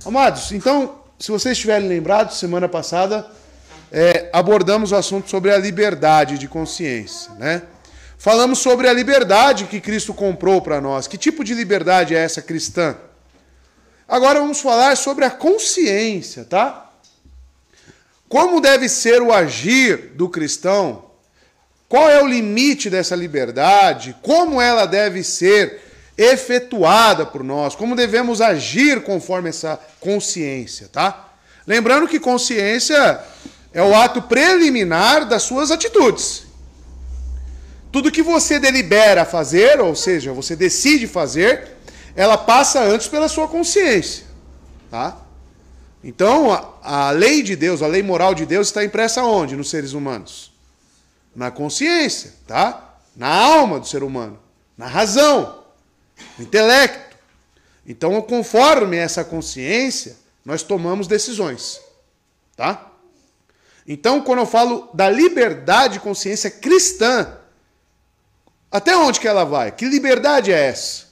Amados, então, se vocês estiverem lembrados, semana passada abordamos o assunto sobre a liberdade de consciência, né? Falamos sobre a liberdade que Cristo comprou para nós. Que tipo de liberdade é essa cristã? Agora vamos falar sobre a consciência, tá? Como deve ser o agir do cristão? Qual é o limite dessa liberdade? Como ela deve ser efetuada por nós? Como devemos agir conforme essa consciência, tá? Lembrando que consciência é o ato preliminar das suas atitudes. Tudo que você delibera fazer, ou seja, você decide fazer, ela passa antes pela sua consciência, tá? Então, a lei de Deus, a lei moral de Deus está impressa onde? Nos seres humanos? Na consciência, tá? Na alma do ser humano, na razão, no intelecto. Então, conforme essa consciência, nós tomamos decisões, tá? Então, quando eu falo da liberdade de consciência cristã, até onde que ela vai? Que liberdade é essa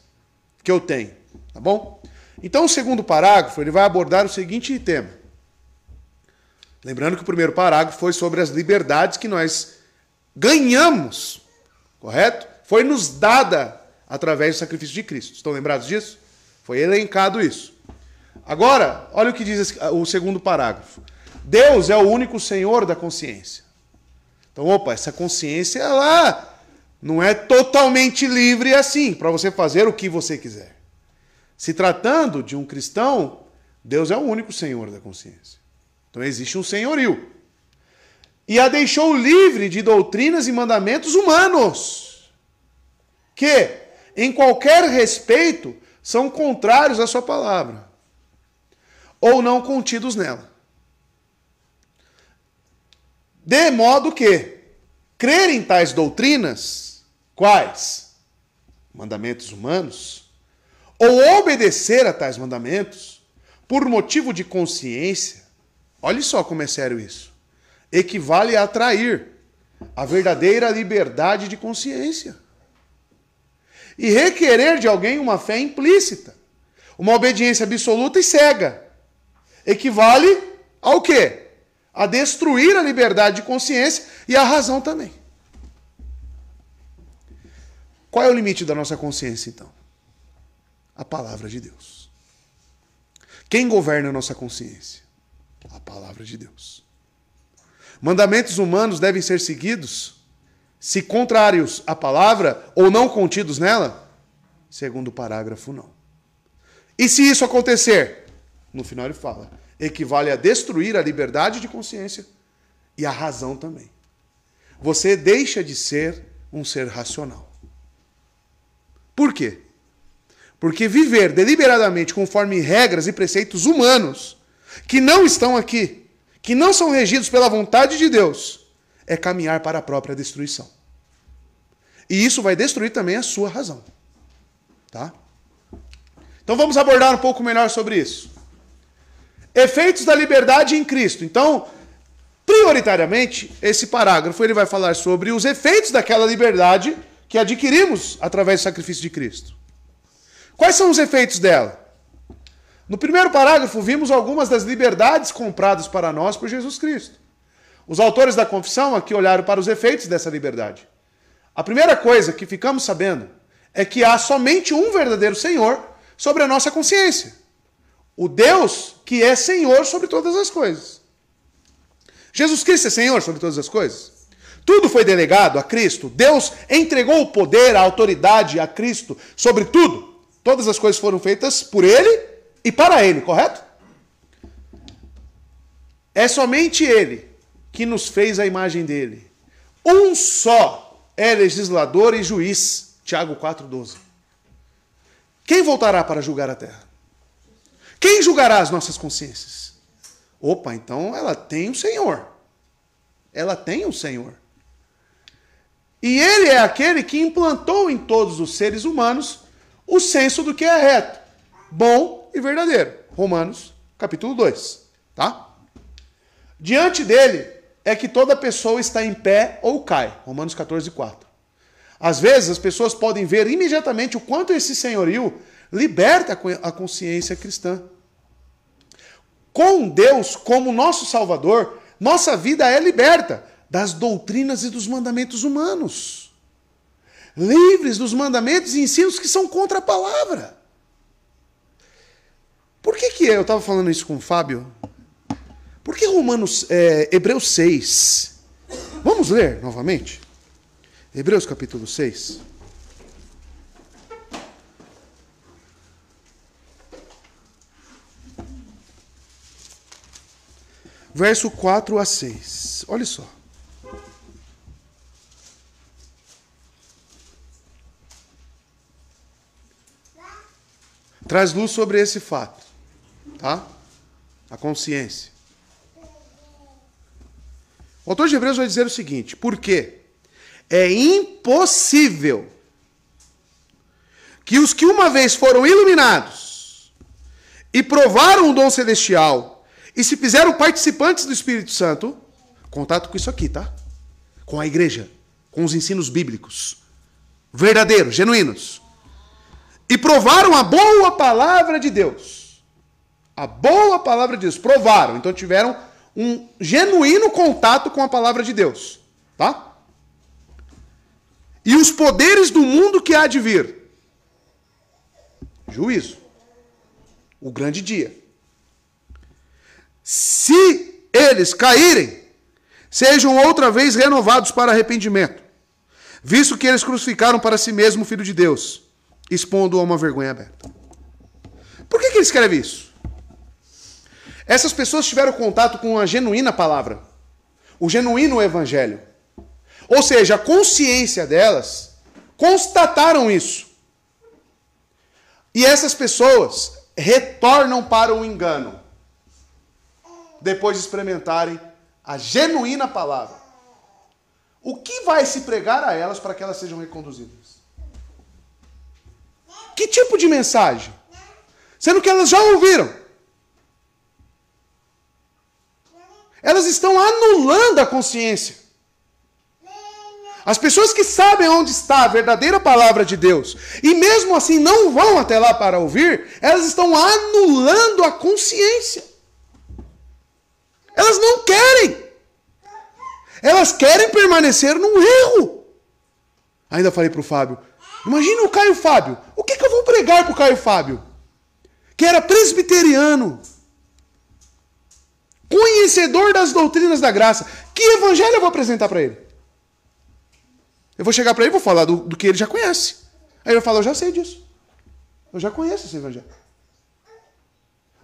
que eu tenho? Tá bom? Então, o segundo parágrafo, ele vai abordar o seguinte tema. Lembrando que o primeiro parágrafo foi sobre as liberdades que nós ganhamos, correto? Foi nos dada através do sacrifício de Cristo. Estão lembrados disso? Foi elencado isso. Agora, olha o que diz o segundo parágrafo. Deus é o único Senhor da consciência. Então, essa consciência, ela não é totalmente livre assim, para você fazer o que você quiser. Se tratando de um cristão, Deus é o único Senhor da consciência. Então existe um senhorio. E a deixou livre de doutrinas e mandamentos humanos, que, em qualquer respeito, são contrários à sua palavra, ou não contidos nela. De modo que, crer em tais doutrinas, quais? Mandamentos humanos, ou obedecer a tais mandamentos, por motivo de consciência, olha só como é sério isso, equivale a atrair a verdadeira liberdade de consciência. E requerer de alguém uma fé implícita, uma obediência absoluta e cega, equivale ao quê? A destruir a liberdade de consciência e a razão também. Qual é o limite da nossa consciência, então? A palavra de Deus. Quem governa a nossa consciência? A palavra de Deus. Mandamentos humanos devem ser seguidos se contrários à palavra ou não contidos nela? Segundo o parágrafo, não. E se isso acontecer? No final ele fala, equivale a destruir a liberdade de consciência e a razão também. Você deixa de ser um ser racional. Por quê? Porque viver deliberadamente conforme regras e preceitos humanos, que não estão aqui, que não são regidos pela vontade de Deus, é caminhar para a própria destruição. E isso vai destruir também a sua razão. Tá? Então vamos abordar um pouco melhor sobre isso. Efeitos da liberdade em Cristo. Então, prioritariamente, esse parágrafo ele vai falar sobre os efeitos daquela liberdade que adquirimos através do sacrifício de Cristo. Quais são os efeitos dela? No primeiro parágrafo, vimos algumas das liberdades compradas para nós por Jesus Cristo. Os autores da confissão aqui olharam para os efeitos dessa liberdade. A primeira coisa que ficamos sabendo é que há somente um verdadeiro Senhor sobre a nossa consciência. O Deus que é Senhor sobre todas as coisas. Jesus Cristo é Senhor sobre todas as coisas. Tudo foi delegado a Cristo. Deus entregou o poder, a autoridade a Cristo sobre tudo. Todas as coisas foram feitas por Ele e para Ele, correto? É somente Ele que nos fez a imagem dele. Um só é legislador e juiz. Tiago 4,12. Quem voltará para julgar a terra? Quem julgará as nossas consciências? Então ela tem um Senhor. Ela tem um Senhor. E Ele é aquele que implantou em todos os seres humanos o senso do que é reto, bom e verdadeiro. Romanos, capítulo 2. Tá? Diante dele é que toda pessoa está em pé ou cai. Romanos 14,4. Às vezes as pessoas podem ver imediatamente o quanto esse senhorio liberta a consciência cristã. Com Deus como nosso Salvador, nossa vida é liberta das doutrinas e dos mandamentos humanos. Livres dos mandamentos e ensinos que são contra a palavra. Por que eu estava falando isso com o Fábio? Por que Hebreus 6? Vamos ler novamente? Hebreus capítulo 6. Verso 4 a 6. Olha só. Traz luz sobre esse fato. Tá? A consciência. O autor de Hebreus vai dizer o seguinte: porque é impossível que os que uma vez foram iluminados e provaram o dom celestial e se fizeram participantes do Espírito Santo, contato com isso aqui, tá? Com a igreja, com os ensinos bíblicos, verdadeiros, genuínos, e provaram a boa palavra de Deus. A boa palavra de Deus. Provaram, então tiveram um genuíno contato com a palavra de Deus. Tá? E os poderes do mundo que há de vir. Juízo. O grande dia. Se eles caírem, sejam outra vez renovados para arrependimento, visto que eles crucificaram para si mesmo o Filho de Deus, expondo-o a uma vergonha aberta. Por que ele escreve isso? Essas pessoas tiveram contato com a genuína palavra, o genuíno evangelho. Ou seja, a consciência delas constataram isso. E essas pessoas retornam para o engano, depois de experimentarem a genuína palavra. O que vai se pregar a elas para que elas sejam reconduzidas? Que tipo de mensagem? Sendo que elas já ouviram. Elas estão anulando a consciência. As pessoas que sabem onde está a verdadeira palavra de Deus e mesmo assim não vão até lá para ouvir, elas estão anulando a consciência. Elas não querem. Elas querem permanecer num erro. Ainda falei para o Fábio, imagina o Caio Fábio. O que eu vou pregar para o Caio Fábio? Que era presbiteriano, conhecedor das doutrinas da graça. Que evangelho eu vou apresentar para ele? Eu vou chegar para ele e vou falar do que ele já conhece. Aí ele vai falar, eu já sei disso. Eu já conheço esse evangelho.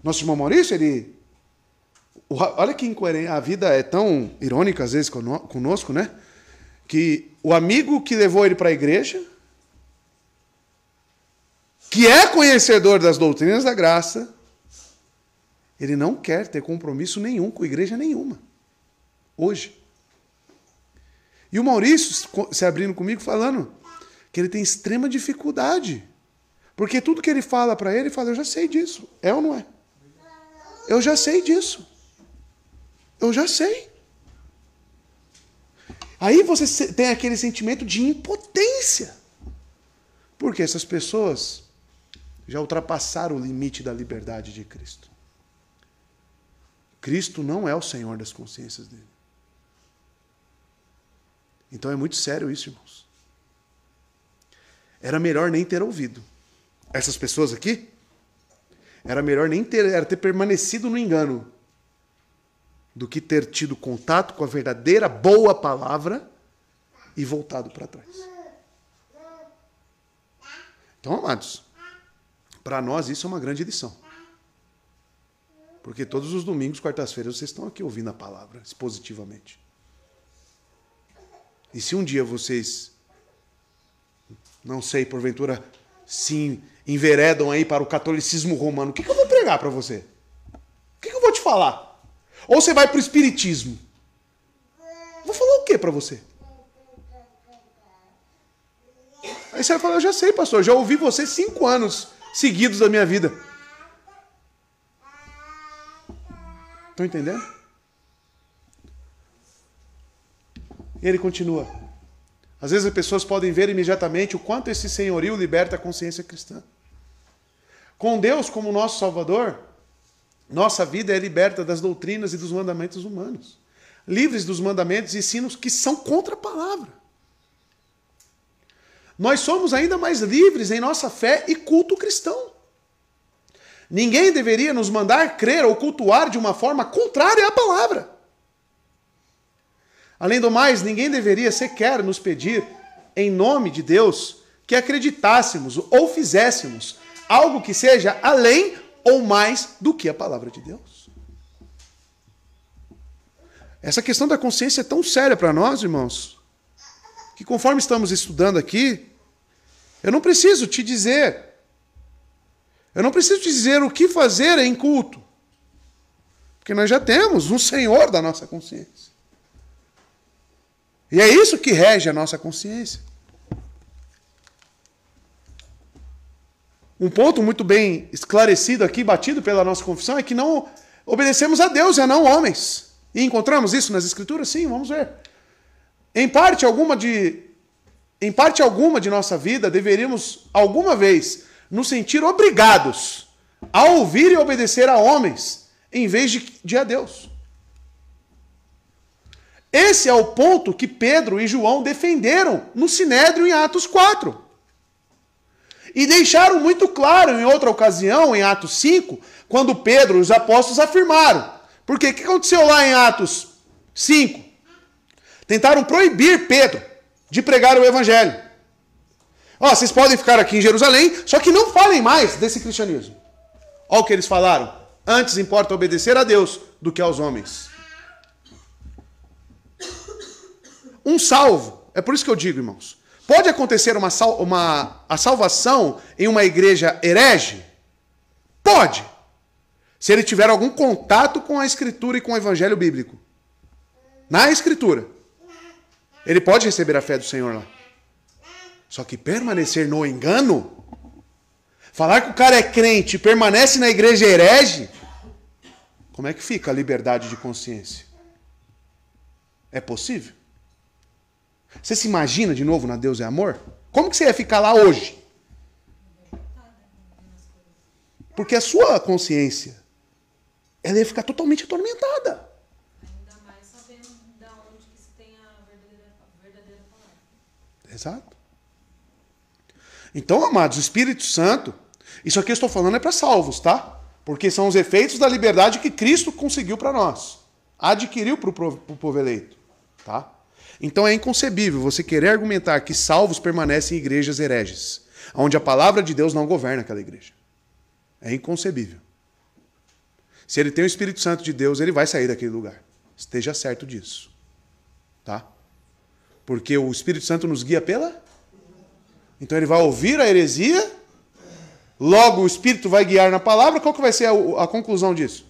Nosso irmão Maurício, ele... Olha que incoerente. A vida é tão irônica às vezes conosco, né? Que o amigo que levou ele para a igreja, que é conhecedor das doutrinas da graça, ele não quer ter compromisso nenhum com igreja nenhuma. Hoje. E o Maurício se abrindo comigo falando que ele tem extrema dificuldade. Porque tudo que ele fala para ele, fala, eu já sei disso. É ou não é? Eu já sei disso. Eu já sei. Aí você tem aquele sentimento de impotência. Porque essas pessoas já ultrapassaram o limite da liberdade de Cristo. Cristo não é o Senhor das consciências dele. Então é muito sério isso, irmãos. Era melhor nem ter ouvido. Essas pessoas aqui, era melhor nem ter permanecido no engano do que ter tido contato com a verdadeira boa palavra e voltado para trás. Então, amados, para nós isso é uma grande lição. Porque todos os domingos, quartas-feiras, vocês estão aqui ouvindo a palavra expositivamente. E se um dia vocês, não sei, porventura, se enveredam aí para o catolicismo romano, o que eu vou pregar para você? O que eu vou te falar? Ou você vai para o espiritismo? Vou falar o que para você? Aí você vai falar, eu já sei, pastor, já ouvi você 5 anos seguidos da minha vida. Estão entendendo? E ele continua. Às vezes as pessoas podem ver imediatamente o quanto esse senhorio liberta a consciência cristã. Com Deus como nosso Salvador, Nossa vida é liberta das doutrinas e dos mandamentos humanos. Livres dos mandamentos e ensinos que são contra a palavra. Nós somos ainda mais livres em nossa fé e culto cristão. Ninguém deveria nos mandar crer ou cultuar de uma forma contrária à palavra. Além do mais, ninguém deveria sequer nos pedir, em nome de Deus, que acreditássemos ou fizéssemos algo que seja além ou mais do que a palavra de Deus. Essa questão da consciência é tão séria para nós, irmãos, que conforme estamos estudando aqui, eu não preciso te dizer o que fazer em culto, porque nós já temos um Senhor da nossa consciência. E é isso que rege a nossa consciência. Um ponto muito bem esclarecido aqui, batido pela nossa confissão, é que não obedecemos a Deus e a não homens. E encontramos isso nas Escrituras? Sim, vamos ver. Em parte alguma de nossa vida, deveríamos, alguma vez, nos sentir obrigados a ouvir e obedecer a homens, em vez de a Deus. Esse é o ponto que Pedro e João defenderam no Sinédrio em Atos 4. E deixaram muito claro em outra ocasião, em Atos 5, quando Pedro e os apóstolos afirmaram. Porque o que aconteceu lá em Atos 5? Tentaram proibir Pedro de pregar o evangelho. Vocês podem ficar aqui em Jerusalém, só que não falem mais desse cristianismo. Olha o que eles falaram. Antes importa obedecer a Deus do que aos homens. Um salvo, é por isso que eu digo, irmãos, pode acontecer a salvação em uma igreja herege? Pode. Se ele tiver algum contato com a Escritura e com o Evangelho bíblico. Na Escritura. Ele pode receber a fé do Senhor lá. Só que permanecer no engano, falar que o cara é crente e permanece na igreja herege, como é que fica a liberdade de consciência? É possível? Você se imagina de novo na Deus é Amor? Como que você ia ficar lá hoje? Porque a sua consciência, ela ia ficar totalmente atormentada. Ainda mais sabendo de onde que se tem a verdadeira palavra. Exato. Então, amados, o Espírito Santo, isso aqui eu estou falando é para salvos, tá? Porque são os efeitos da liberdade que Cristo conseguiu para nós. Adquiriu para o povo eleito, tá? Então é inconcebível você querer argumentar que salvos permanecem em igrejas hereges, onde a palavra de Deus não governa aquela igreja. É inconcebível. Se ele tem o Espírito Santo de Deus, ele vai sair daquele lugar. Esteja certo disso. Tá? Porque o Espírito Santo nos guia pela... Então ele vai ouvir a heresia, logo o Espírito vai guiar na palavra, qual que vai ser a conclusão disso?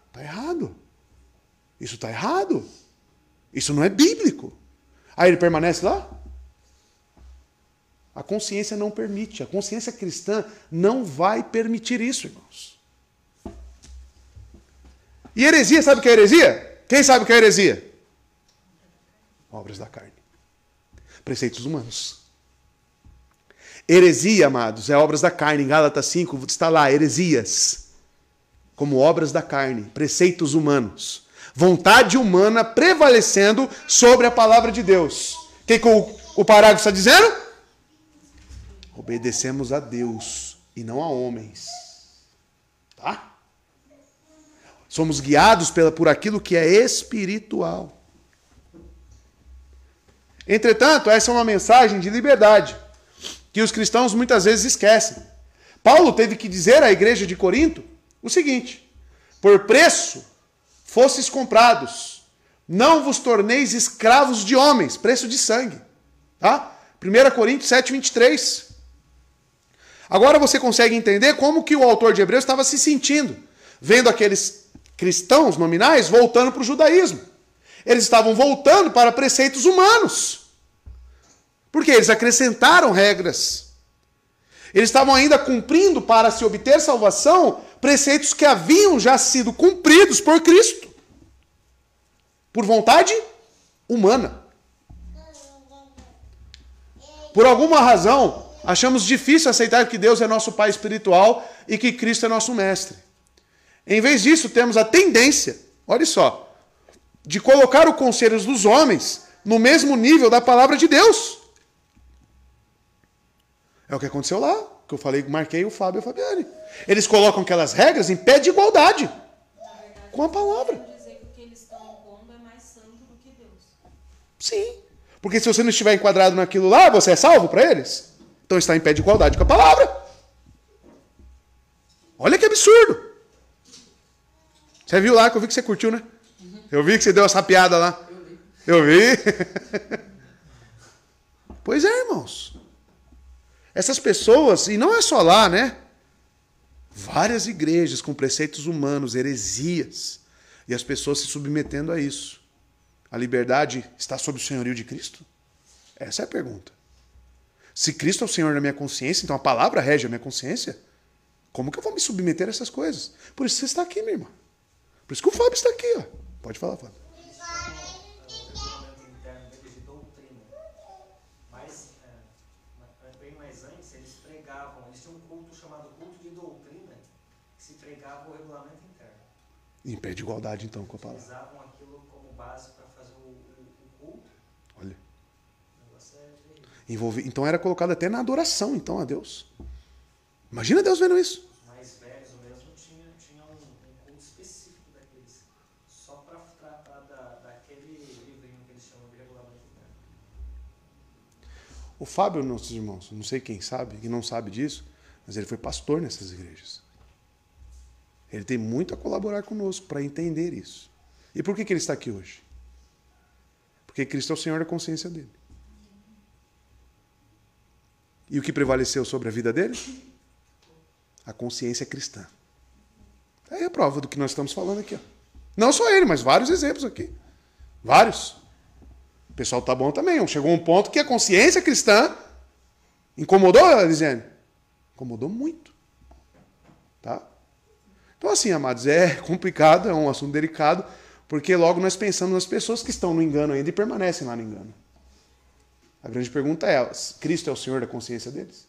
Está errado. Isso está errado. Isso não é bíblico. Aí ele permanece lá? A consciência não permite. A consciência cristã não vai permitir isso, irmãos. E heresia, sabe o que é heresia? Quem sabe o que é heresia? Obras da carne. Preceitos humanos. Heresia, amados, é obras da carne. Em Gálatas 5 está lá, heresias. Como obras da carne, preceitos humanos. Vontade humana prevalecendo sobre a palavra de Deus. O que o parágrafo está dizendo? Obedecemos a Deus e não a homens. Tá? Somos guiados por aquilo que é espiritual. Entretanto, essa é uma mensagem de liberdade que os cristãos muitas vezes esquecem. Paulo teve que dizer à igreja de Corinto o seguinte: por preço fostes comprados, não vos torneis escravos de homens, preço de sangue. Tá? 1 Coríntios 7, 23. Agora você consegue entender como que o autor de Hebreus estava se sentindo, vendo aqueles cristãos nominais voltando para o judaísmo. Eles estavam voltando para preceitos humanos. Porque eles acrescentaram regras. Eles estavam ainda cumprindo, para se obter salvação, preceitos que haviam já sido cumpridos por Cristo. Por vontade humana. Por alguma razão, achamos difícil aceitar que Deus é nosso Pai espiritual e que Cristo é nosso Mestre. Em vez disso, temos a tendência, olha só, de colocar o conselho dos homens no mesmo nível da palavra de Deus. É o que aconteceu lá, que eu falei, marquei o Fábio e a Fabiane. Eles colocam aquelas regras em pé de igualdade com a palavra. Dizer que o que eles estão impondo é mais santo do que Deus. Sim. Porque se você não estiver enquadrado naquilo lá, você é salvo para eles? Então está em pé de igualdade com a palavra. Olha que absurdo. Você viu lá, que eu vi que você curtiu, né? Eu vi que você deu essa piada lá. Eu vi. Pois é, irmãos. Essas pessoas, e não é só lá, né? Várias igrejas com preceitos humanos, heresias. E as pessoas se submetendo a isso. A liberdade está sob o senhorio de Cristo? Essa é a pergunta. Se Cristo é o Senhor da minha consciência, então a palavra rege a minha consciência, como que eu vou me submeter a essas coisas? Por isso você está aqui, minha irmã. Por isso que o Fábio está aqui, ó. Pode falar, Fábio. Bem mais antes, eles pregavam, eles tinham um culto chamado culto de doutrina, que se pregava o regulamento interno. Em pé de igualdade, então, com a palavra. Eles usavam aquilo como base para fazer o culto. Olha. O negócio é terrível. Então era colocado até na adoração, então, a Deus. Imagina Deus vendo isso. Os mais velhos mesmo tinham um culto específico daqueles, só para tratar daquele livrinho que eles chamam de regulamento interno. O Fábio, nossos irmãos, não sei quem sabe, quem não sabe disso, mas ele foi pastor nessas igrejas. Ele tem muito a colaborar conosco para entender isso. E por que ele está aqui hoje? Porque Cristo é o Senhor da consciência dele. E o que prevaleceu sobre a vida dele? A consciência cristã. Aí é a prova do que nós estamos falando aqui. Ó. Não só ele, mas vários exemplos aqui. Vários. O pessoal tá bom também. Chegou um ponto que a consciência cristã incomodou, Elisiane? Incomodou muito. Tá? Então assim, amados, é complicado, é um assunto delicado, porque logo nós pensamos nas pessoas que estão no engano ainda e permanecem lá no engano. A grande pergunta é, Cristo é o Senhor da consciência deles?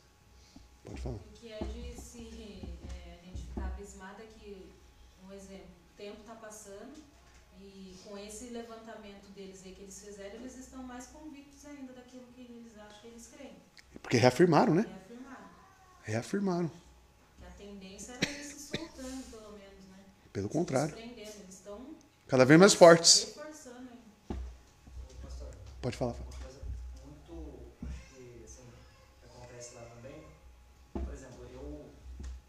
Pode falar. O que é de a gente ficar abismada que, um exemplo, o tempo está passando e com esse levantamento deles aí que eles fizeram, eles estão mais convictos ainda daquilo que eles acham que eles creem. Porque reafirmaram, né? Reafirmaram. Reafirmaram. Que a tendência era eles se soltando, pelo menos, né? Pelo contrário. Eles estão Cada vez mais fortes. reforçando ainda. Pastor, Pode falar. uma coisa muito que, assim, que acontece lá também, por exemplo, eu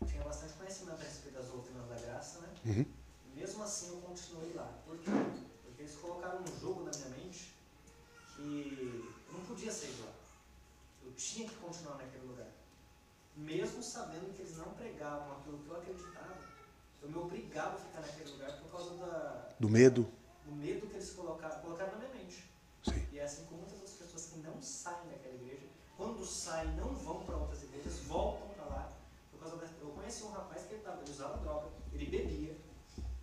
tinha bastante conhecimento a respeito das doutrinas da graça, né? Uhum. Mesmo assim eu continuei lá. Por quê? Porque eles colocaram um jogo na minha mente que eu não podia sair de lá. Eu tinha que continuar naquele lugar. Mesmo sabendo que eles não pregavam aquilo que eu acreditava, eu me obrigava a ficar naquele lugar por causa Do medo. do medo que eles colocaram na minha mente. Sim. E é assim com muitas outras pessoas que não saem daquela igreja. Quando saem, não vão para outras igrejas, voltam para lá. Por causa eu conheci um rapaz que ele usava droga, ele bebia,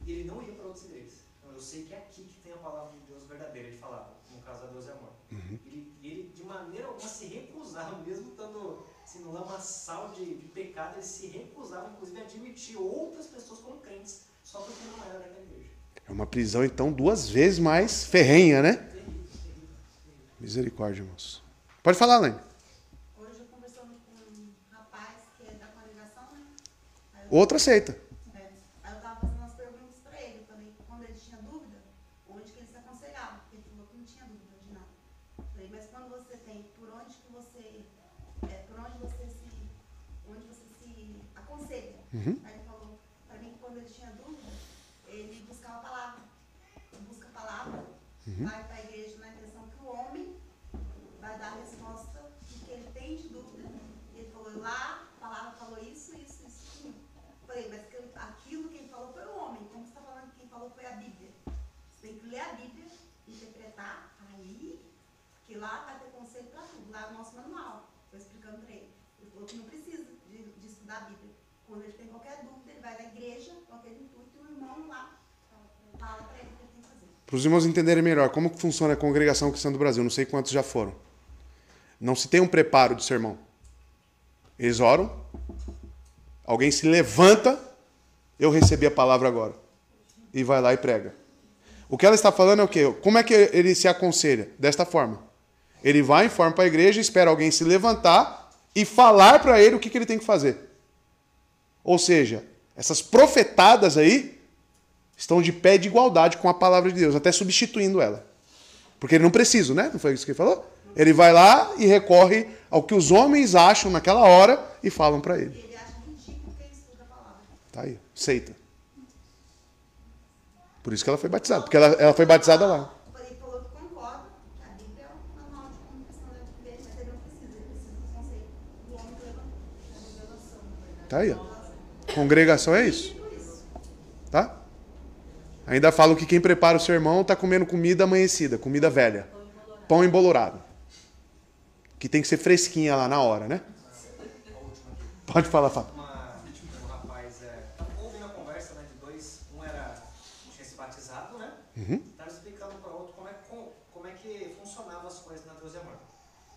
e ele não ia para outras igrejas. Então eu sei que é aqui que tem a palavra de Deus verdadeira, ele falava, no caso a Deus é amor. Uhum. Ele de maneira alguma se recusava, mesmo estando assim, no lamaçal de pecado, ele se recusava, inclusive, a admitir outras pessoas como crentes, só porque não era daquela igreja. É uma prisão, então, 2 vezes mais ferrenha, né? Terrível, terrível. Misericórdia, irmãos. Pode falar, Lene. Hoje eu conversando com um rapaz que é da congregação, né? Outra seita. Aí eu tava fazendo umas perguntas pra ele. Eu falei, quando ele tinha dúvida, onde que ele se aconselhava? Porque ele falou que não tinha dúvida de nada. Eu falei, mas quando você tem, onde você se aconselha? Uhum. Aí ele falou pra mim que quando ele tinha dúvida, ele buscava a palavra. Busca a palavra, vai pra igreja na intenção que o homem vai dar a resposta do que ele tem de dúvida. E ele falou, lá, a palavra falou isso, isso, isso, aquilo. Eu falei, mas aquilo que ele falou foi o homem. Como você está falando que quem falou foi a Bíblia? Você tem que ler a Bíblia, interpretar, aí, que lá vai ter conselho para tudo. Lá é o nosso manual. Estou explicando para ele. Ele falou que não precisa de estudar a Bíblia. Quando ele tem qualquer dúvida, ele vai na igreja com aquele intuito e o irmão lá fala para ele o que ele tem que fazer. Para os irmãos entenderem melhor como que funciona a congregação cristã do Brasil, não sei quantos já foram. Não se tem um preparo de sermão. Eles oram, alguém se levanta, eu recebi a palavra agora. E vai lá e prega. O que ela está falando é o quê? Como é que ele se aconselha? Desta forma. Ele vai, informa para a igreja, espera alguém se levantar e falar para ele o que ele tem que fazer. Ou seja, essas profetadas aí estão de pé de igualdade com a palavra de Deus, até substituindo ela. Porque ele não precisa, né? Não foi isso que ele falou? Ele vai lá e recorre ao que os homens acham naquela hora e falam para ele. Ele acha ridículo que ele estuda a palavra. Tá aí, seita. Por isso que ela foi batizada, porque ela foi batizada lá. Ele falou que concorda, que a Bíblia é um manual de comunicação da igreja, mas ele não precisa, ele precisa do conceito do homem que levantou. A revelação, na verdade. Tá aí, ó. Congregação é isso. Tá? Ainda falo que quem prepara o sermão está comendo comida amanhecida, comida velha. Pão embolorado. Que tem que ser fresquinha lá na hora, né? Pode falar, Fábio. Um rapaz, houve uma conversa, né, de dois, tinha se batizado, né? Estava explicando para o outro como é que funcionavam as coisas na Deus e Amor.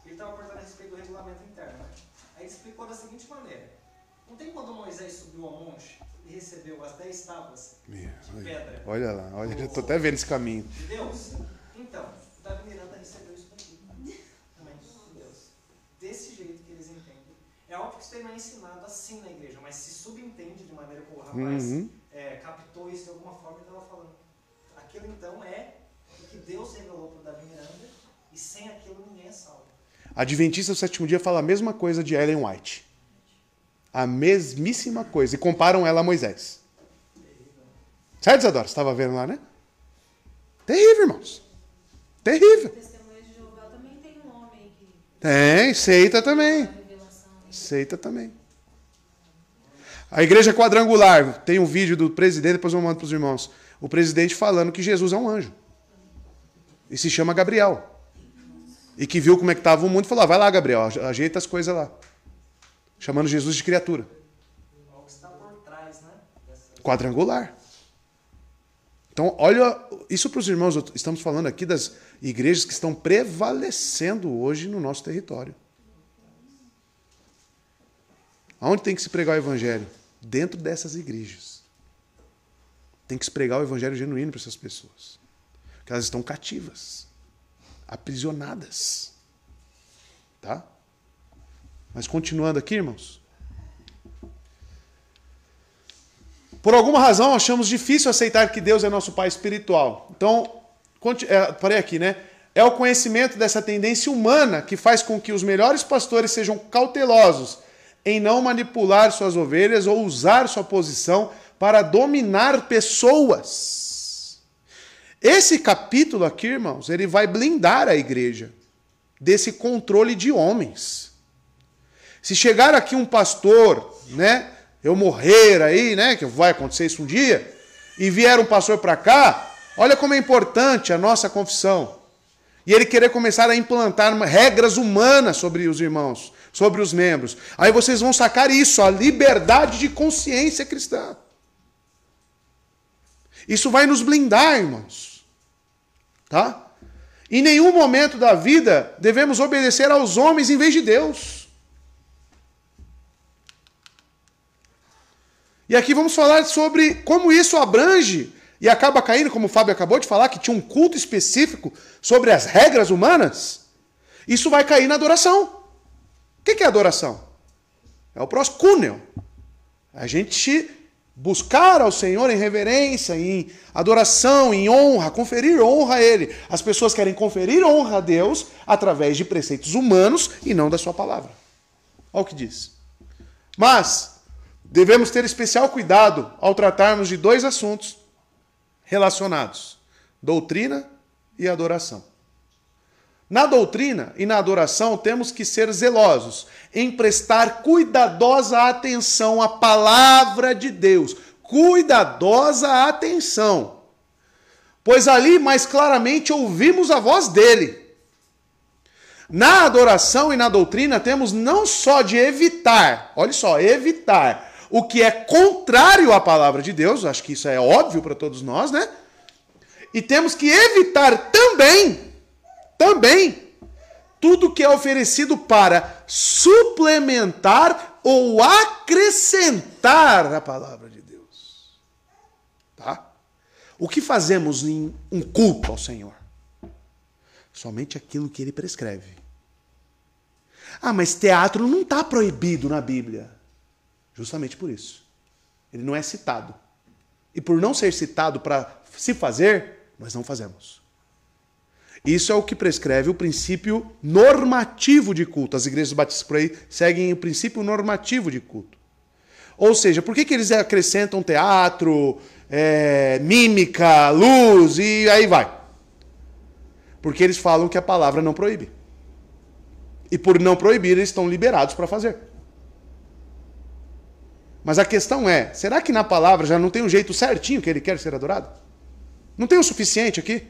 Ele estava perguntando a respeito do regulamento interno, né? Aí ele explicou da seguinte maneira: não tem quando Moisés subiu ao monte e recebeu as 10 tábuas de pedra? Olha lá, olha, já estou até vendo esse caminho. De Deus? Então, Davi Miranda recebeu isso daqui. Também, de Deus. Desse jeito que eles entendem. É óbvio que isso não é ensinado assim na igreja, mas se subentende de maneira que o rapaz captou isso de alguma forma e estava falando. Aquilo então é o que Deus revelou para o Davi Miranda, e sem aquilo ninguém é salvo. Adventista do sétimo dia fala a mesma coisa de Ellen White. A mesmíssima coisa. E comparam ela a Moisés. Certo, Isadora? Você estava vendo lá, né? Terrível, irmãos. Terrível. Testemunha de Jeová também tem um homem que... Tem, seita também. Revelação. Seita também. A igreja quadrangular. Tem um vídeo do presidente, depois eu mando para os irmãos. O presidente falando que Jesus é um anjo. E se chama Gabriel. E que viu como é que estava o mundo e falou: vai lá, Gabriel, ajeita as coisas lá. Chamando Jesus de criatura. Algo que está por trás, né? Quadrangular. Então, olha, isso para os irmãos, estamos falando aqui das igrejas que estão prevalecendo hoje no nosso território. Aonde tem que se pregar o evangelho? Dentro dessas igrejas. Tem que se pregar o evangelho genuíno para essas pessoas. Porque elas estão cativas, aprisionadas. Tá? Mas continuando aqui, irmãos. Por alguma razão, achamos difícil aceitar que Deus é nosso Pai espiritual. Então, parei aqui, né? É o conhecimento dessa tendência humana que faz com que os melhores pastores sejam cautelosos em não manipular suas ovelhas ou usar sua posição para dominar pessoas. Esse capítulo aqui, irmãos, ele vai blindar a igreja desse controle de homens. Se chegar aqui um pastor, né, eu morrer aí, né, que vai acontecer isso um dia, e vier um pastor para cá, olha como é importante a nossa confissão. E ele querer começar a implantar regras humanas sobre os irmãos, sobre os membros. Aí vocês vão sacar isso, a liberdade de consciência cristã. Isso vai nos blindar, irmãos. Tá? Em nenhum momento da vida devemos obedecer aos homens em vez de Deus. E aqui vamos falar sobre como isso abrange e acaba caindo, como o Fábio acabou de falar, que tinha um culto específico sobre as regras humanas. Isso vai cair na adoração. O que é adoração? É o proscúneo. A gente buscar ao Senhor em reverência, em adoração, em honra, conferir honra a Ele. As pessoas querem conferir honra a Deus através de preceitos humanos e não da sua palavra. Olha o que diz. Mas devemos ter especial cuidado ao tratarmos de dois assuntos relacionados: doutrina e adoração. Na doutrina e na adoração temos que ser zelosos em prestar cuidadosa atenção à palavra de Deus. Cuidadosa atenção. Pois ali mais claramente ouvimos a voz dele. Na adoração e na doutrina temos não só de evitar, olha só, evitar o que é contrário à palavra de Deus, acho que isso é óbvio para todos nós, né? E temos que evitar também, tudo que é oferecido para suplementar ou acrescentar a palavra de Deus. O que fazemos em um culto ao Senhor? Somente aquilo que ele prescreve. Ah, mas teatro não está proibido na Bíblia. Justamente por isso. Ele não é citado. E por não ser citado para se fazer, nós não fazemos. Isso é o que prescreve o princípio normativo de culto. As igrejas batistas por aí seguem o princípio normativo de culto. Ou seja, por que eles acrescentam teatro, mímica, luz e aí vai? Porque eles falam que a palavra não proíbe. E por não proibir, eles estão liberados para fazer. Mas a questão é, será que na palavra já não tem um jeito certinho que ele quer ser adorado? Não tem o suficiente aqui?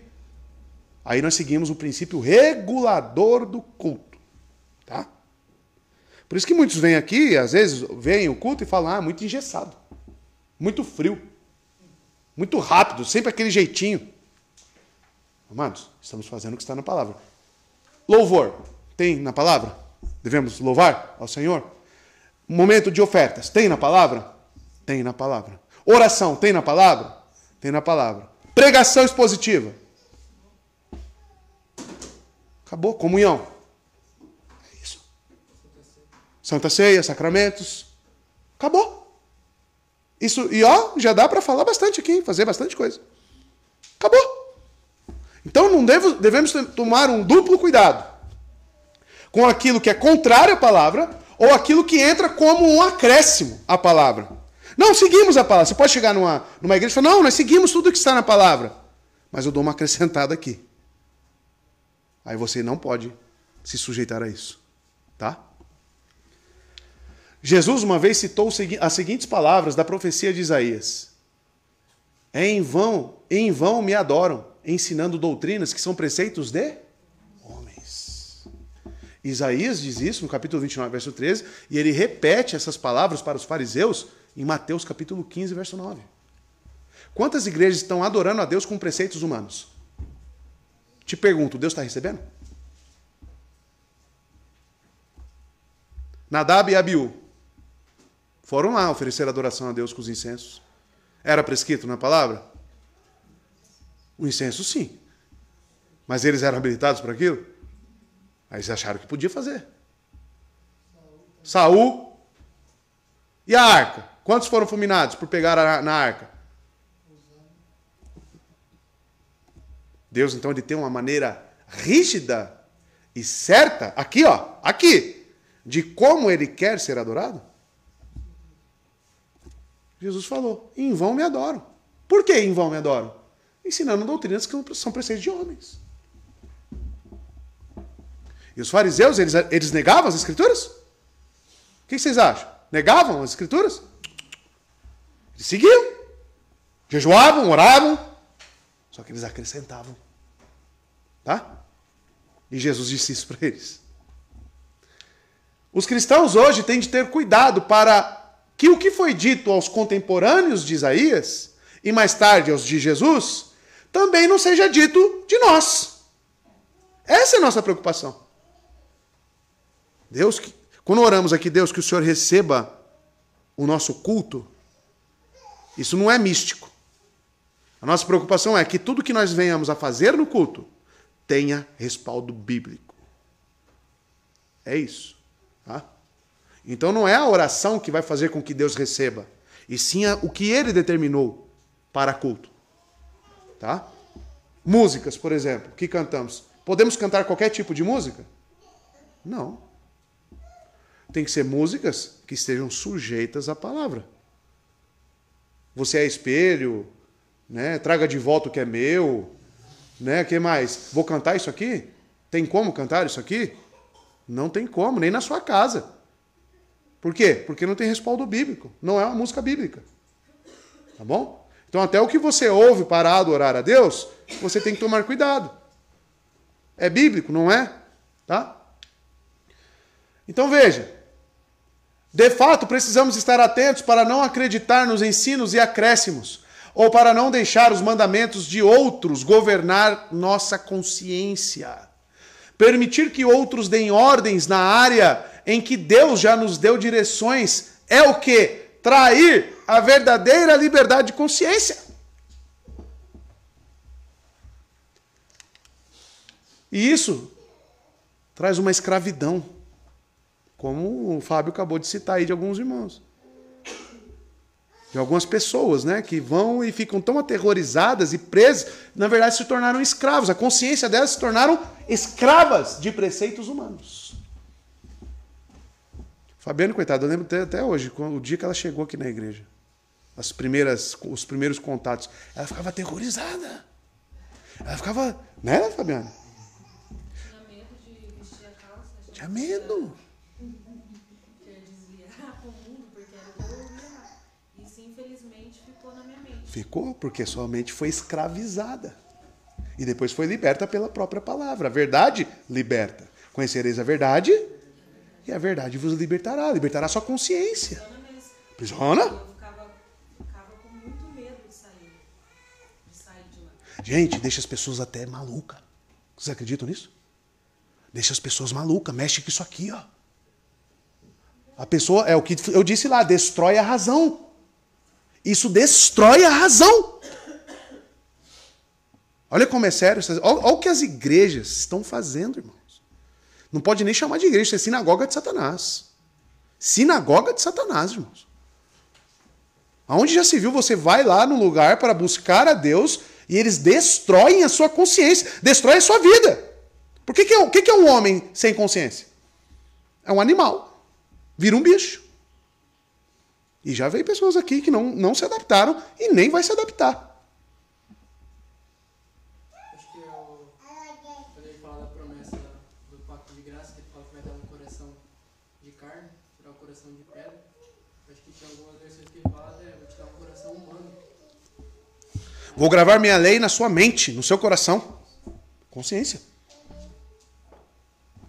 Aí nós seguimos o princípio regulador do culto. Tá? Por isso que muitos vêm aqui, às vezes vêm o culto e falam, muito engessado, muito frio, muito rápido, sempre aquele jeitinho. Amados, estamos fazendo o que está na palavra. Louvor, tem na palavra? Devemos louvar ao Senhor? Momento de ofertas, tem na palavra? Tem na palavra. Oração, tem na palavra? Tem na palavra. Pregação expositiva. Acabou. Comunhão. É isso. Santa Ceia, sacramentos. Acabou. Isso, e já dá para falar bastante aqui, fazer bastante coisa. Acabou. Então não devemos tomar um duplo cuidado com aquilo que é contrário à palavra ou aquilo que entra como um acréscimo à palavra. Não, seguimos a palavra. Você pode chegar numa igreja e falar, não, nós seguimos tudo que está na palavra. Mas eu dou uma acrescentada aqui. Aí você não pode se sujeitar a isso. Tá? Jesus uma vez citou as seguintes palavras da profecia de Isaías. Em vão me adoram, ensinando doutrinas que são preceitos de homens. Isaías diz isso no capítulo 29, verso 13, e ele repete essas palavras para os fariseus em Mateus capítulo 15, verso 9. Quantas igrejas estão adorando a Deus com preceitos humanos? Te pergunto, Deus está recebendo? Nadab e Abiú foram lá oferecer adoração a Deus com os incensos. Era prescrito na palavra? O incenso, sim. Mas eles eram habilitados para aquilo? Aí eles acharam que podia fazer. Saul e a arca. Quantos foram fulminados por pegar na arca? Deus, então, ele tem uma maneira rígida e certa, aqui, de como ele quer ser adorado? Jesus falou, em vão me adoram. Por que em vão me adoram? Ensinando doutrinas que são preceitos de homens. E os fariseus, eles negavam as escrituras? O que vocês acham? Negavam as escrituras? Eles seguiam. Jejuavam, oravam. Só que eles acrescentavam. Tá? E Jesus disse isso para eles. Os cristãos hoje têm de ter cuidado para que o que foi dito aos contemporâneos de Isaías, e mais tarde aos de Jesus, também não seja dito de nós. Essa é a nossa preocupação. Deus, quando oramos aqui, Deus, que o Senhor receba o nosso culto, isso não é místico. A nossa preocupação é que tudo que nós venhamos a fazer no culto tenha respaldo bíblico. É isso. Tá? Então não é a oração que vai fazer com que Deus receba, e sim o que ele determinou para culto. Tá? Músicas, por exemplo, que cantamos. Podemos cantar qualquer tipo de música? Não. Tem que ser músicas que estejam sujeitas à palavra. Você é espelho, né? Traga de volta o que é meu, né? Que mais? Vou cantar isso aqui? Tem como cantar isso aqui? Não tem como, nem na sua casa. Por quê? Porque não tem respaldo bíblico. Não é uma música bíblica. Tá bom? Então até o que você ouve para adorar a Deus, você tem que tomar cuidado. É bíblico, não é? Tá? Então veja. De fato, precisamos estar atentos para não acreditar nos ensinos e acréscimos, ou para não deixar os mandamentos de outros governar nossa consciência. Permitir que outros deem ordens na área em que Deus já nos deu direções é o quê? Trair a verdadeira liberdade de consciência. E isso traz uma escravidão, como o Fábio acabou de citar aí de alguns irmãos. De algumas pessoas, né, que vão e ficam tão aterrorizadas e presas, na verdade se tornaram escravos. A consciência delas se tornaram escravas de preceitos humanos. Fabiana, coitada, eu lembro até hoje, o dia que ela chegou aqui na igreja. Os primeiros contatos. Ela ficava aterrorizada. Ela ficava, né, Fabiana? Tinha medo de vestir a calça. Tinha medo. Quer desviar com o mundo, porque era o que eu ouvia lá. Isso, infelizmente, ficou na minha mente. Ficou, porque sua mente foi escravizada. E depois foi liberta pela própria palavra. A verdade liberta. Conhecereis a verdade, e a verdade vos libertará. Libertará a sua consciência. Aprisiona? Eu ficava com muito medo de sair de lá. Gente, deixa as pessoas até malucas. Vocês acreditam nisso? Deixa as pessoas malucas. Mexe com isso aqui, ó. A pessoa, é o que eu disse lá, destrói a razão. Isso destrói a razão. Olha como é sério. Olha o que as igrejas estão fazendo, irmãos. Não pode nem chamar de igreja, isso é sinagoga de Satanás. Sinagoga de Satanás, irmãos. Aonde já se viu, você vai lá no lugar para buscar a Deus e eles destroem a sua consciência, destroem a sua vida. Por que é um homem sem consciência? É um animal. Vira um bicho. E já veio pessoas aqui que não se adaptaram e nem vai se adaptar. Acho que quando ele fala da promessa do pacto de graça, que ele fala que vai dar um coração de carne, tirar um coração de pedra. Acho que tem algumas versões que ele fala, vou te dar um coração humano. Vou gravar minha lei na sua mente, no seu coração. Consciência.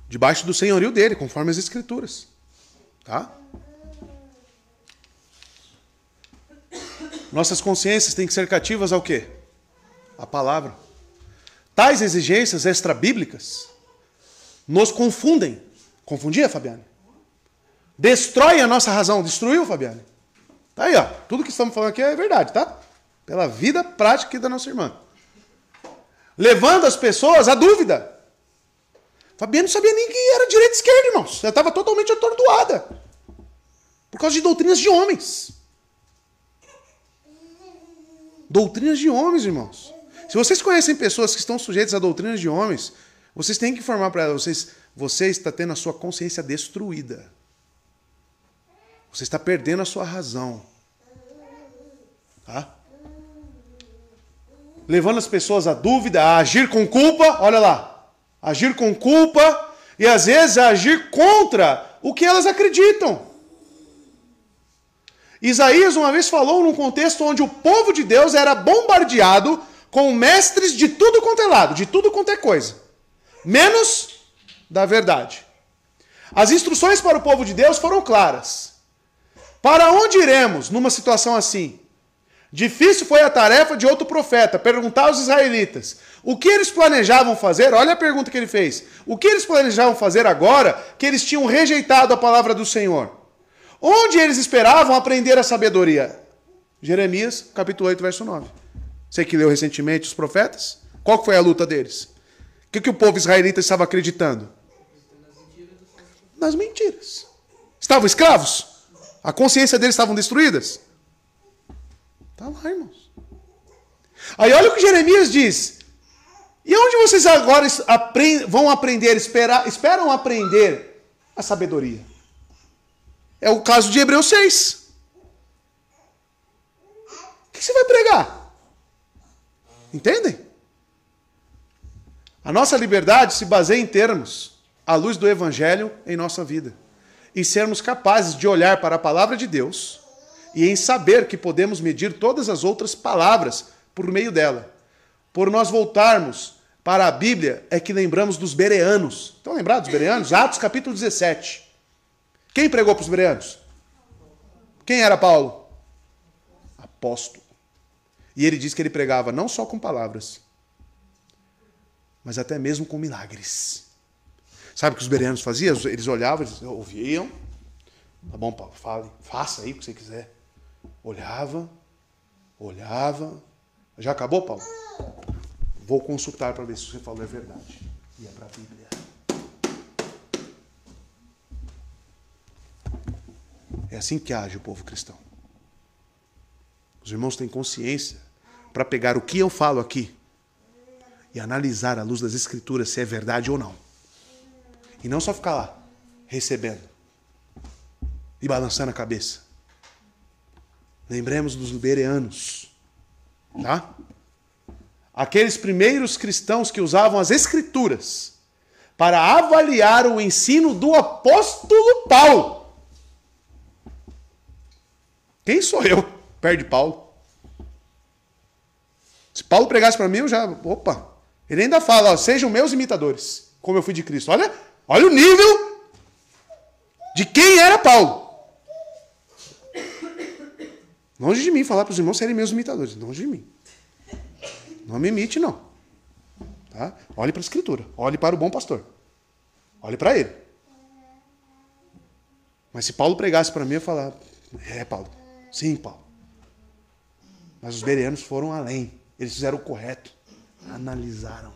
Debaixo do senhorio dele, conforme as escrituras. Tá? Nossas consciências têm que ser cativas ao quê? A palavra. Tais exigências extrabíblicas nos confundem. Confundia, Fabiane? Destrói a nossa razão. Destruiu, Fabiane? Tá aí, ó. Tudo que estamos falando aqui é verdade, tá? Pela vida prática da nossa irmã. Levando as pessoas à dúvida. Fabiane não sabia nem que era direita e esquerda, irmãos. Ela estava totalmente atordoada. Por causa de doutrinas de homens. Doutrinas de homens, irmãos. Se vocês conhecem pessoas que estão sujeitas a doutrinas de homens, vocês têm que informar para elas, você está tendo a sua consciência destruída. Você está perdendo a sua razão. Tá? Levando as pessoas à dúvida, a agir com culpa, olha lá. Agir com culpa e às vezes a agir contra o que elas acreditam. Isaías uma vez falou num contexto onde o povo de Deus era bombardeado com mestres de tudo quanto é lado, de tudo quanto é coisa, menos da verdade. As instruções para o povo de Deus foram claras. Para onde iremos numa situação assim? Difícil foi a tarefa de outro profeta, perguntar aos israelitas o que eles planejavam fazer. Olha a pergunta que ele fez. O que eles planejavam fazer agora que eles tinham rejeitado a palavra do Senhor? Onde eles esperavam aprender a sabedoria? Jeremias, capítulo 8, verso 9. Você que leu recentemente os profetas? Qual foi a luta deles? O que o povo israelita estava acreditando? Nas mentiras. Estavam escravos? A consciência deles estavam destruídas? Está lá, irmãos. Aí olha o que Jeremias diz. E onde vocês agora vão aprender, esperam aprender a sabedoria? É o caso de Hebreus 6. O que você vai pregar? Entendem? A nossa liberdade se baseia em termos à luz do Evangelho em nossa vida. E sermos capazes de olhar para a palavra de Deus e em saber que podemos medir todas as outras palavras por meio dela. Por nós voltarmos para a Bíblia, é que lembramos dos bereanos. Estão lembrados dos bereanos? Atos capítulo 17. Quem pregou para os bereanos? Quem era Paulo? Apóstolo. E ele diz que ele pregava não só com palavras, mas até mesmo com milagres. Sabe o que os bereanos faziam? Eles olhavam, eles ouviam. Tá bom, Paulo, fale, faça aí o que você quiser. Olhava. Já acabou, Paulo? Vou consultar para ver se você falou é verdade. ia para a Bíblia. É assim que age o povo cristão. Os irmãos têm consciência para pegar o que eu falo aqui e analisar à luz das Escrituras se é verdade ou não. E não só ficar lá, recebendo e balançando a cabeça. Lembremos dos bereanos, tá? Aqueles primeiros cristãos que usavam as Escrituras para avaliar o ensino do apóstolo Paulo. Quem sou eu perto de Paulo? Se Paulo pregasse para mim, eu já... Opa! Ele ainda fala, ó, sejam meus imitadores, como eu fui de Cristo. Olha o nível de quem era Paulo. Longe de mim falar para os irmãos serem meus imitadores. Longe de mim. Não me imite, não. Tá? Olhe para a Escritura. Olhe para o bom pastor. Olhe para ele. Mas se Paulo pregasse para mim, eu ia falar, Paulo. Sim, Paulo. Mas os bereanos foram além. Eles fizeram o correto. Analisaram.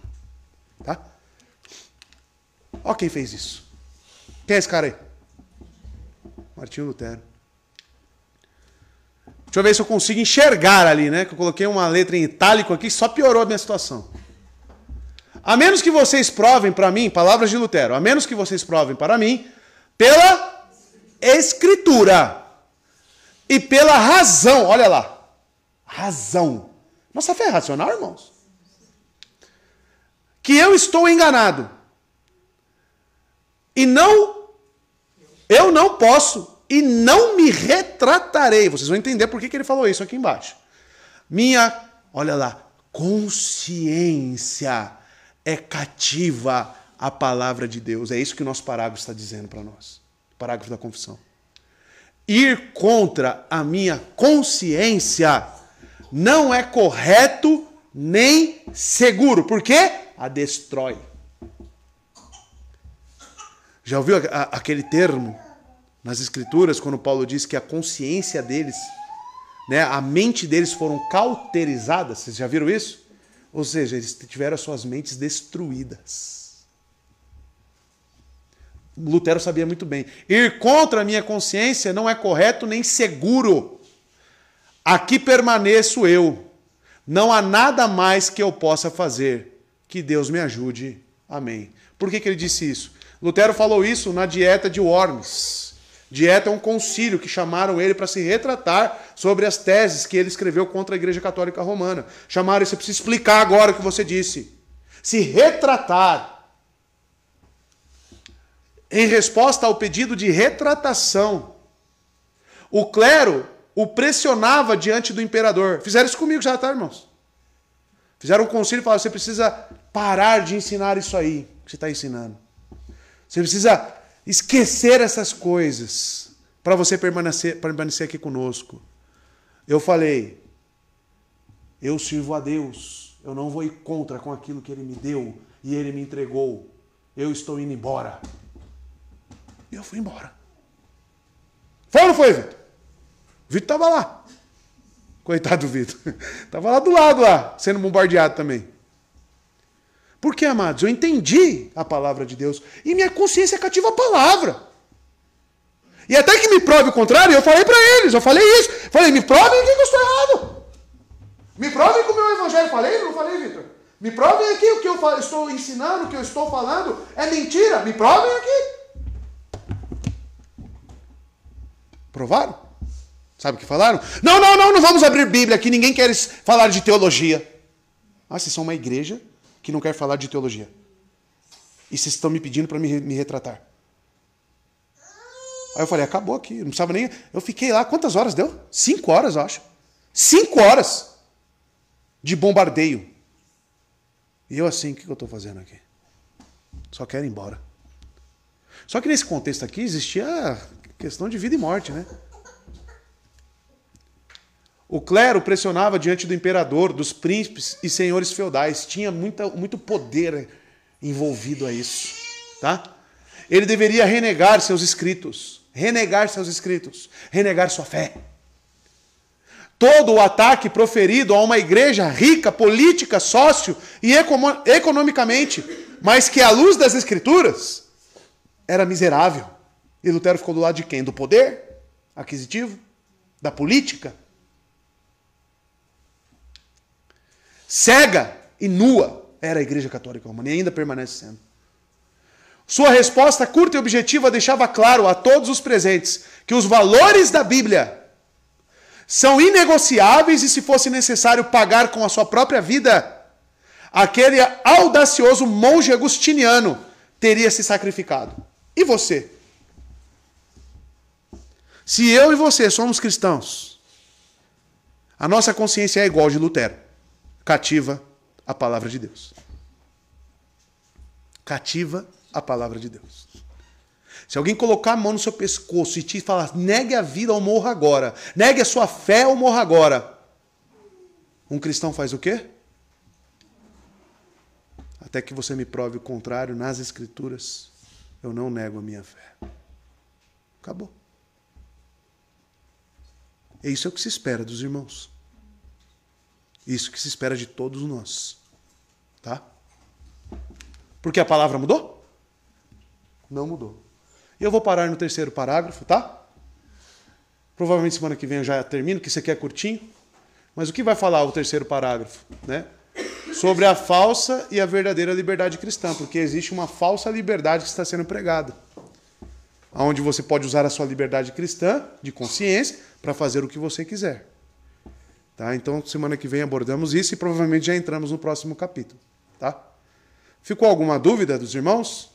Tá? Olha quem fez isso. Quem é esse cara aí? Martinho Lutero. Deixa eu ver se eu consigo enxergar ali, né? Que eu coloquei uma letra em itálico aqui, só piorou a minha situação. A menos que vocês provem para mim, palavras de Lutero, a menos que vocês provem para mim, pela Escritura e pela razão, olha lá, razão. Nossa fé é racional, irmãos? Que eu estou enganado. E eu não posso e não me retratarei. Vocês vão entender por que ele falou isso aqui embaixo. Olha lá, consciência é cativa à palavra de Deus. É isso que o nosso parágrafo está dizendo para nós. O parágrafo da confissão. Ir contra a minha consciência não é correto nem seguro. Por quê? A destrói. Já ouviu aquele termo nas Escrituras, quando Paulo diz que a consciência deles, né, a mente deles foram cauterizadas? Vocês já viram isso? Ou seja, eles tiveram as suas mentes destruídas. Lutero sabia muito bem. Ir contra a minha consciência não é correto nem seguro. Aqui permaneço eu. Não há nada mais que eu possa fazer. Que Deus me ajude. Amém. Por que ele disse isso? Lutero falou isso na dieta de Worms. Dieta é um concílio que chamaram ele para se retratar sobre as teses que ele escreveu contra a Igreja Católica Romana. Chamaram ele, você precisa explicar agora o que você disse. Se retratar. Em resposta ao pedido de retratação, o clero o pressionava diante do imperador. Fizeram isso comigo já, tá, irmãos? Fizeram um concílio e falaram, você precisa parar de ensinar isso aí que você está ensinando. Você precisa esquecer essas coisas para você permanecer aqui conosco. Eu falei, eu sirvo a Deus, eu não vou ir contra com aquilo que Ele me deu e Ele me entregou. Eu estou indo embora. E eu fui embora. Foi ou não foi, Vitor? O Vitor estava lá. Coitado do Vitor. Estava lá do lado, lá, sendo bombardeado também. Por quê, amados? Eu entendi a palavra de Deus e minha consciência cativa a palavra. E até que me prove o contrário, eu falei para eles, eu falei isso. Falei, me provem aqui que eu estou errado. Me provem que o meu evangelho falei, não falei, Vitor? Me provem aqui o que eu estou ensinando, o que eu estou falando é mentira. Me provem aqui. Provaram? Sabe o que falaram? Não vamos abrir Bíblia aqui, ninguém quer falar de teologia. Ah, vocês são uma igreja que não quer falar de teologia. E vocês estão me pedindo para me retratar. Aí eu falei, acabou aqui, não precisava nem... Eu fiquei lá, quantas horas deu? 5 horas, eu acho. 5 horas de bombardeio. E eu assim, o que eu estou fazendo aqui? Só quero ir embora. Só que nesse contexto aqui existia questão de vida e morte, né? O clero pressionava diante do imperador, dos príncipes e senhores feudais. Tinha muito poder envolvido a isso. Tá? Ele deveria renegar seus escritos. Renegar sua fé. Todo o ataque proferido a uma igreja rica, política, sócio e economicamente mas que à luz das Escrituras era miserável. E Lutero ficou do lado de quem? Do poder aquisitivo? Da política? Cega e nua era a Igreja Católica Romana e ainda permanece sendo. Sua resposta curta e objetiva deixava claro a todos os presentes que os valores da Bíblia são inegociáveis e, se fosse necessário pagar com a sua própria vida, aquele audacioso monge agustiniano teria se sacrificado. E você? Se eu e você somos cristãos, a nossa consciência é igual a de Lutero. Cativa a palavra de Deus. Cativa a palavra de Deus. Se alguém colocar a mão no seu pescoço e te falar, negue a vida ou morra agora, negue a sua fé ou morra agora, um cristão faz o quê? Até que você me prove o contrário nas Escrituras, eu não nego a minha fé. Acabou. E isso é o que se espera dos irmãos. Isso que se espera de todos nós. Tá? Porque a palavra mudou? Não mudou. E eu vou parar no terceiro parágrafo, tá? Provavelmente semana que vem eu já termino, que isso aqui é curtinho. Mas o que vai falar o terceiro parágrafo? Né? Sobre a falsa e a verdadeira liberdade cristã. Porque existe uma falsa liberdade que está sendo pregada. Onde você pode usar a sua liberdade cristã, de consciência, para fazer o que você quiser. Tá? Então, semana que vem abordamos isso e provavelmente já entramos no próximo capítulo. Tá? Ficou alguma dúvida dos irmãos?